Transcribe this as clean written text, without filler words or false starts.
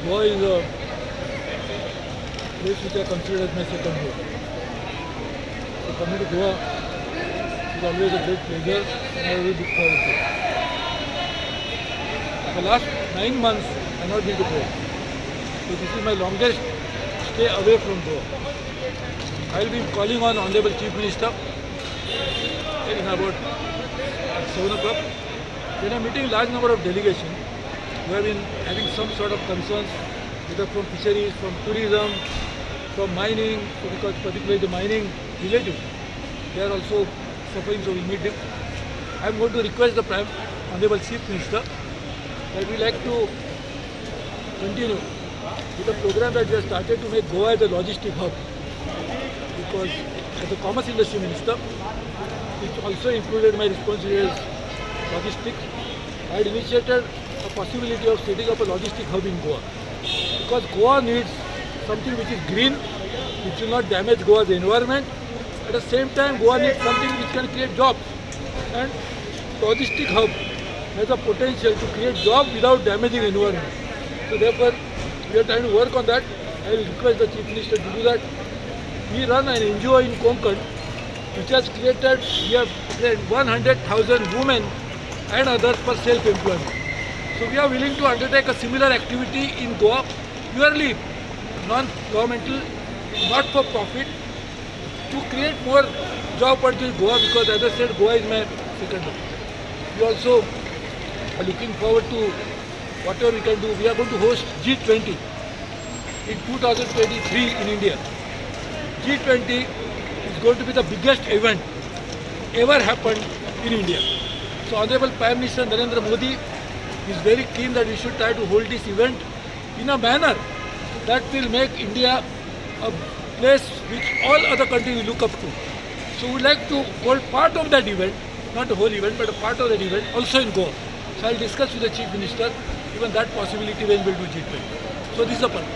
Goa is a place which I consider as my second home. So coming to Goa is always a great pleasure and I really look forward to it. The last 9 months I have not been to Goa. So this is my longest stay away from Goa. I will be calling on Honorable Chief Minister in about 7 o'clock. When I am meeting large number of delegations who have been having some sort of concerns, either from fisheries, from tourism, from mining, so because particularly the mining related, they are also suffering, so we meet them. I am going to request the Prime Honorable Chief Minister that we like to continue with the program that we have started to make Goa as a logistic hub. Because as a commerce industry minister, which also included my responsibility as logistics, I had initiated a possibility of setting up a logistic hub in Goa. Because Goa needs something which is green, which will not damage Goa's environment. At the same time, Goa needs something which can create jobs. And logistic hub has a potential to create jobs without damaging environment. So therefore, we are trying to work on that. I will request the Chief Minister to do that. We run an NGO in Konkan which has created, we have trained 100,000 women and others for self-employment. So we are willing to undertake a similar activity in Goa, purely non-governmental, not for profit, to create more job opportunities in Goa, because as I said, Goa is my second home. We also are looking forward to whatever we can do. We are going to host G20 in 2023 in India. G20 is going to be the biggest event ever happened in India. So Honorable Prime Minister Narendra Modi is very keen that we should try to hold this event in a manner that will make India a place which all other countries will look up to. So we would like to hold part of that event, not the whole event, but a part of that event also in Goa. So I will discuss with the Chief Minister even that possibility when we will do G20. So this is the plan.